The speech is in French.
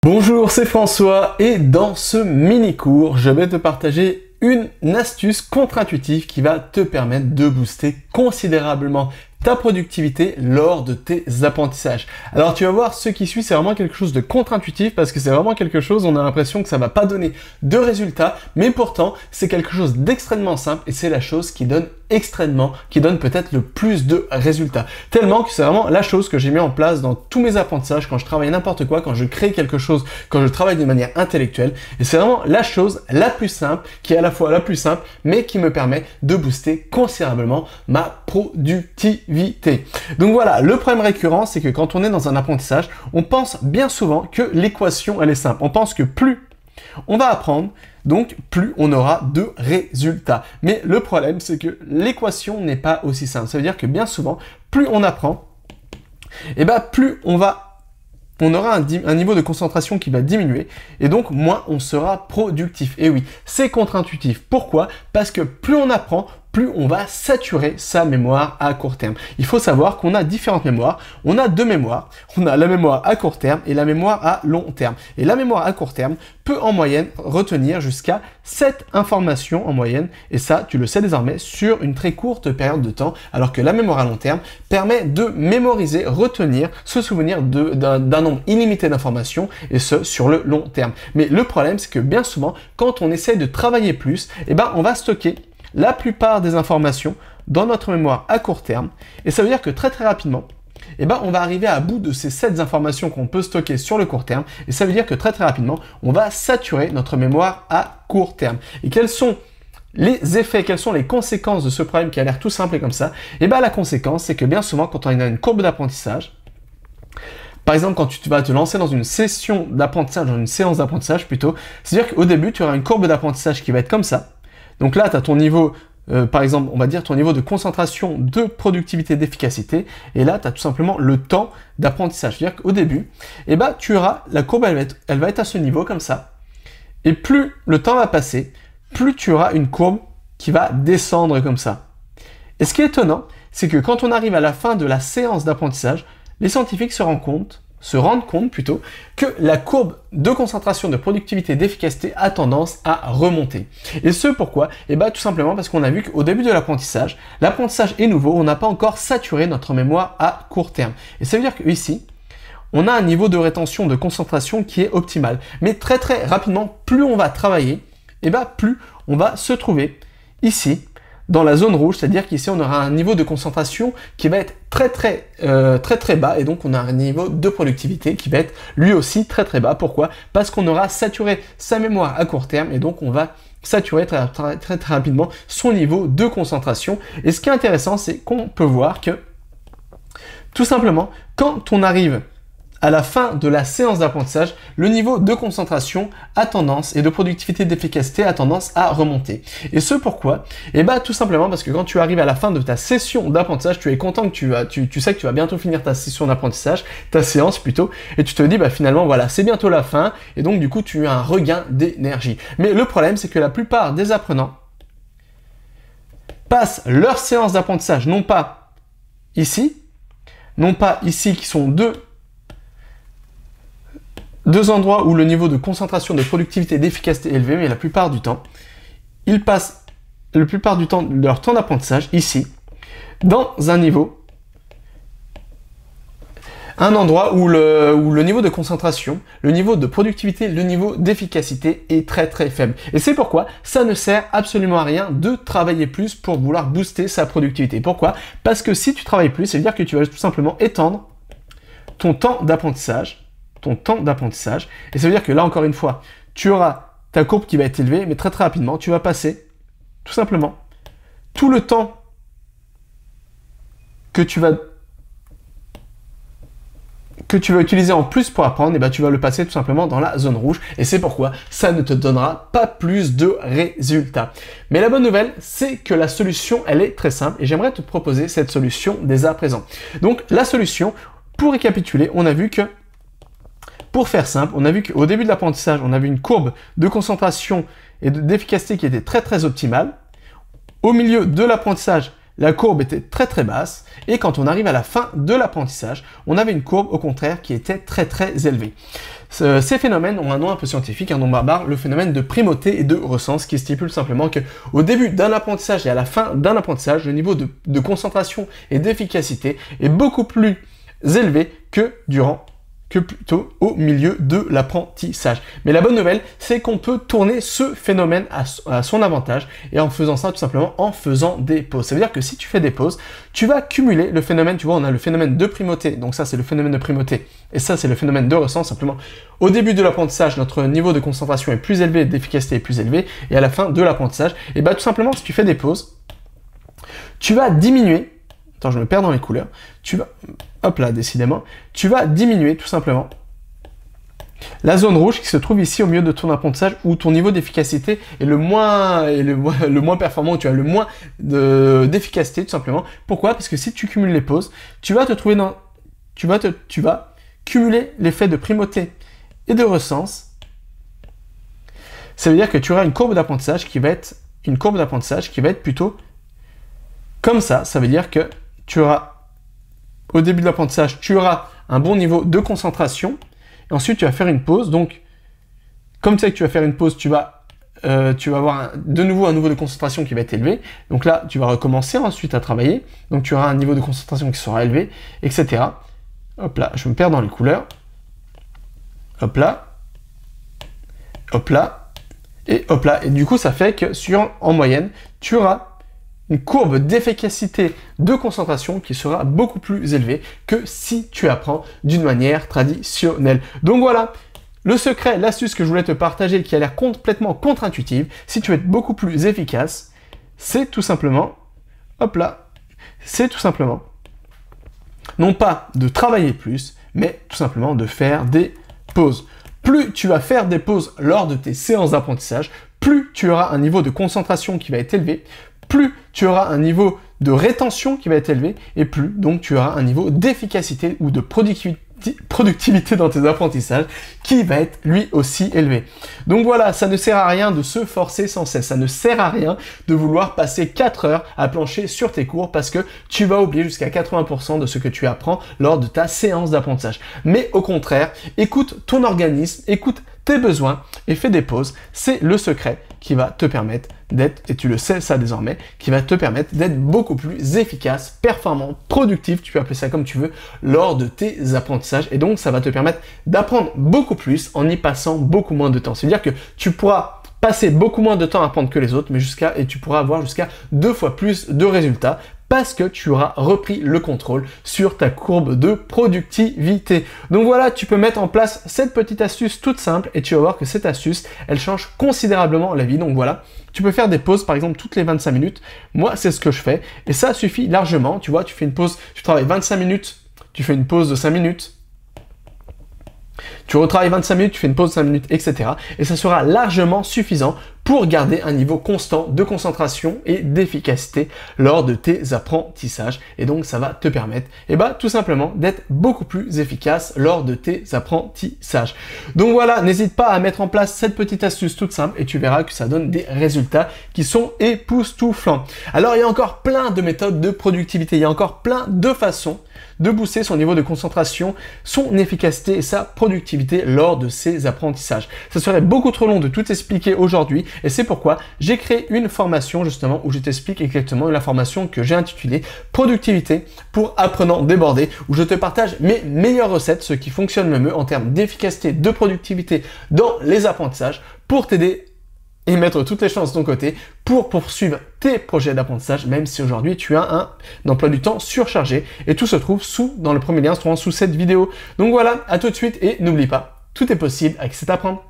Bonjour, c'est François et dans ce mini-cours, je vais te partager une astuce contre-intuitive qui va te permettre de booster considérablement ta productivité lors de tes apprentissages. Alors tu vas voir, ce qui suit, c'est vraiment quelque chose de contre-intuitif parce que c'est vraiment quelque chose, on a l'impression que ça va pas donner de résultats, mais pourtant, c'est quelque chose d'extrêmement simple et c'est la chose qui donne peut-être le plus de résultats. Tellement que c'est vraiment la chose que j'ai mis en place dans tous mes apprentissages, quand je travaille n'importe quoi, quand je crée quelque chose, quand je travaille de manière intellectuelle. Et c'est vraiment la chose la plus simple, qui est à la fois la plus simple, mais qui me permet de booster considérablement ma productivité. Donc voilà, le problème récurrent, c'est que quand on est dans un apprentissage, on pense bien souvent que l'équation, elle est simple. On pense que plus on va apprendre, donc plus on aura de résultats. Mais le problème, c'est que l'équation n'est pas aussi simple. Ça veut dire que bien souvent, plus on apprend, et plus on aura un niveau de concentration qui va diminuer et donc moins on sera productif. Et oui, c'est contre-intuitif. Pourquoi? Parce que plus on apprend, plus on va saturer sa mémoire à court terme. Il faut savoir qu'on a différentes mémoires. On a deux mémoires. On a la mémoire à court terme et la mémoire à long terme. Et la mémoire à court terme peut en moyenne retenir jusqu'à 7 informations en moyenne. Et ça, tu le sais désormais, sur une très courte période de temps. Alors que la mémoire à long terme permet de mémoriser, retenir, se souvenir d'un nombre illimité d'informations et ce, sur le long terme. Mais le problème, c'est que bien souvent, quand on essaie de travailler plus, on va stocker la plupart des informations dans notre mémoire à court terme. Et ça veut dire que très rapidement, on va arriver à bout de ces 7 informations qu'on peut stocker sur le court terme. Et ça veut dire que très rapidement, on va saturer notre mémoire à court terme. Et quels sont les effets, quelles sont les conséquences de ce problème qui a l'air tout simple et comme ça? La conséquence, c'est que bien souvent, quand on a une courbe d'apprentissage, par exemple, quand tu vas te lancer dans une session d'apprentissage, dans une séance d'apprentissage plutôt, c'est-à-dire qu'au début, tu auras une courbe d'apprentissage qui va être comme ça. Donc là, tu as ton niveau, par exemple, on va dire ton niveau de concentration, de productivité, d'efficacité. Et là, tu as tout simplement le temps d'apprentissage. C'est-à-dire qu'au début, tu auras, la courbe, elle va être à ce niveau comme ça. Et plus le temps va passer, plus tu auras une courbe qui va descendre comme ça. Et ce qui est étonnant, c'est que quand on arrive à la fin de la séance d'apprentissage, les scientifiques se rendent compte que la courbe de concentration, de productivité, d'efficacité a tendance à remonter. Et ce pourquoi? Tout simplement parce qu'on a vu qu'au début de l'apprentissage est nouveau, on n'a pas encore saturé notre mémoire à court terme. Et ça veut dire qu'ici, on a un niveau de rétention de concentration qui est optimal. Mais très rapidement, plus on va travailler, plus on va se trouver ici, dans la zone rouge, c'est-à-dire qu'ici on aura un niveau de concentration qui va être très bas et donc on a un niveau de productivité qui va être lui aussi très bas. Pourquoi? Parce qu'on aura saturé sa mémoire à court terme et donc on va saturer très rapidement son niveau de concentration. Et ce qui est intéressant, c'est qu'on peut voir que tout simplement, quand on arrive à la fin de la séance d'apprentissage, le niveau de concentration a tendance et de productivité d'efficacité a tendance à remonter. Et ce pourquoi? Tout simplement parce que quand tu arrives à la fin de ta session d'apprentissage, tu es content que tu sais que tu vas bientôt finir ta session d'apprentissage, ta séance plutôt, et tu te dis finalement voilà, c'est bientôt la fin et donc du coup tu as un regain d'énergie. Mais le problème, c'est que la plupart des apprenants passent leur séance d'apprentissage non pas ici qui sont deux endroits où le niveau de concentration, de productivité et d'efficacité est élevé, mais la plupart du temps, ils passent leur temps d'apprentissage ici, dans un endroit où le niveau de concentration, le niveau de productivité, le niveau d'efficacité est très faible. Et c'est pourquoi ça ne sert absolument à rien de travailler plus pour vouloir booster sa productivité. Pourquoi? Parce que si tu travailles plus, ça veut dire que tu vas tout simplement étendre ton temps d'apprentissage, et ça veut dire que là, encore une fois, tu auras ta courbe qui va être élevée, mais très rapidement, tu vas passer, tout simplement, tout le temps que tu vas utiliser en plus pour apprendre, tu vas le passer tout simplement dans la zone rouge, et c'est pourquoi ça ne te donnera pas plus de résultats. Mais la bonne nouvelle, c'est que la solution, elle est très simple, et j'aimerais te proposer cette solution dès à présent. Donc, la solution, pour récapituler, on a vu que pour faire simple, on a vu qu'au début de l'apprentissage, on avait une courbe de concentration et d'efficacité qui était très optimale. Au milieu de l'apprentissage, la courbe était très très basse, et quand on arrive à la fin de l'apprentissage, on avait une courbe au contraire qui était très très élevée. Ces phénomènes ont un nom un peu scientifique, un nom barbare, le phénomène de primauté et de ressens, qui stipule simplement qu'au début d'un apprentissage et à la fin d'un apprentissage, le niveau de concentration et d'efficacité est beaucoup plus élevé que plutôt au milieu de l'apprentissage. Mais la bonne nouvelle, c'est qu'on peut tourner ce phénomène à son avantage, et en faisant ça tout simplement en faisant des pauses. Ça veut dire que si tu fais des pauses, tu vas cumuler le phénomène, tu vois, on a le phénomène de primauté, donc ça c'est le phénomène de primauté, et ça c'est le phénomène de ressens, simplement. Au début de l'apprentissage, notre niveau de concentration est plus élevé, d'efficacité est plus élevé, et à la fin de l'apprentissage, et bah tout simplement, si tu fais des pauses, tu vas diminuer. Attends, je me perds dans les couleurs. Hop là, décidément. Tu vas diminuer tout simplement la zone rouge qui se trouve ici au milieu de ton apprentissage, où ton niveau d'efficacité est le moins performant, où tu as le moins d'efficacité tout simplement. Pourquoi? Parce que si tu cumules les pauses, tu vas te trouver dans... Tu vas cumuler l'effet de primauté et de ressens. Ça veut dire que tu auras une courbe d'apprentissage qui va être plutôt comme ça. Ça veut dire que tu auras, au début de l'apprentissage, tu auras un bon niveau de concentration, et ensuite tu vas faire une pause. Donc, comme tu sais que tu vas faire une pause, tu vas avoir de nouveau un niveau de concentration qui va être élevé. Donc là, tu vas recommencer ensuite à travailler. Donc tu auras un niveau de concentration qui sera élevé, etc. Hop là, je me perds dans les couleurs. Hop là. Hop là. Et hop là. Et du coup, ça fait que en moyenne, tu auras une courbe d'efficacité de concentration qui sera beaucoup plus élevée que si tu apprends d'une manière traditionnelle. Donc voilà, le secret, l'astuce que je voulais te partager, qui a l'air complètement contre-intuitive, si tu veux être beaucoup plus efficace, c'est tout simplement, hop là, c'est tout simplement, non pas de travailler plus, mais tout simplement de faire des pauses. Plus tu vas faire des pauses lors de tes séances d'apprentissage, plus tu auras un niveau de concentration qui va être élevé, plus tu auras un niveau de rétention qui va être élevé, et plus donc tu auras un niveau d'efficacité ou de productivité dans tes apprentissages qui va être lui aussi élevé. Donc voilà, ça ne sert à rien de se forcer sans cesse, ça ne sert à rien de vouloir passer 4 heures à plancher sur tes cours, parce que tu vas oublier jusqu'à 80% de ce que tu apprends lors de ta séance d'apprentissage. Mais au contraire, écoute ton organisme, écoute tes besoins et fais des pauses. C'est le secret qui va te permettre d'être, et tu le sais ça désormais, qui va te permettre d'être beaucoup plus efficace, performant, productif, tu peux appeler ça comme tu veux, lors de tes apprentissages. Et donc ça va te permettre d'apprendre beaucoup plus en y passant beaucoup moins de temps. C'est-à-dire que tu pourras passer beaucoup moins de temps à apprendre que les autres, mais tu pourras avoir jusqu'à 2 fois plus de résultats, parce que tu auras repris le contrôle sur ta courbe de productivité. Donc voilà, tu peux mettre en place cette petite astuce toute simple, et tu vas voir que cette astuce, elle change considérablement la vie. Donc voilà, tu peux faire des pauses par exemple toutes les 25 minutes. Moi, c'est ce que je fais, et ça suffit largement. Tu vois, tu fais une pause, tu travailles 25 minutes, tu fais une pause de 5 minutes, tu retravailles 25 minutes, tu fais une pause de 5 minutes, etc. Et ça sera largement suffisant pour garder un niveau constant de concentration et d'efficacité lors de tes apprentissages. Et donc, ça va te permettre, tout simplement, d'être beaucoup plus efficace lors de tes apprentissages. Donc voilà, n'hésite pas à mettre en place cette petite astuce toute simple, et tu verras que ça donne des résultats qui sont époustouflants. Alors, il y a encore plein de méthodes de productivité, il y a encore plein de façons de booster son niveau de concentration, son efficacité et sa productivité lors de ses apprentissages. Ça serait beaucoup trop long de tout expliquer aujourd'hui, et c'est pourquoi j'ai créé une formation justement où je t'explique exactement la formation que j'ai intitulée Productivité pour apprenants débordés, où je te partage mes meilleures recettes, ce qui fonctionne le mieux en termes d'efficacité, de productivité dans les apprentissages, pour t'aider et mettre toutes les chances de ton côté pour poursuivre tes projets d'apprentissage, même si aujourd'hui tu as un emploi du temps surchargé. Et tout se trouve dans le premier lien se trouvant sous cette vidéo. Donc voilà, à tout de suite, et n'oublie pas, tout est possible avec C'est Apprendre.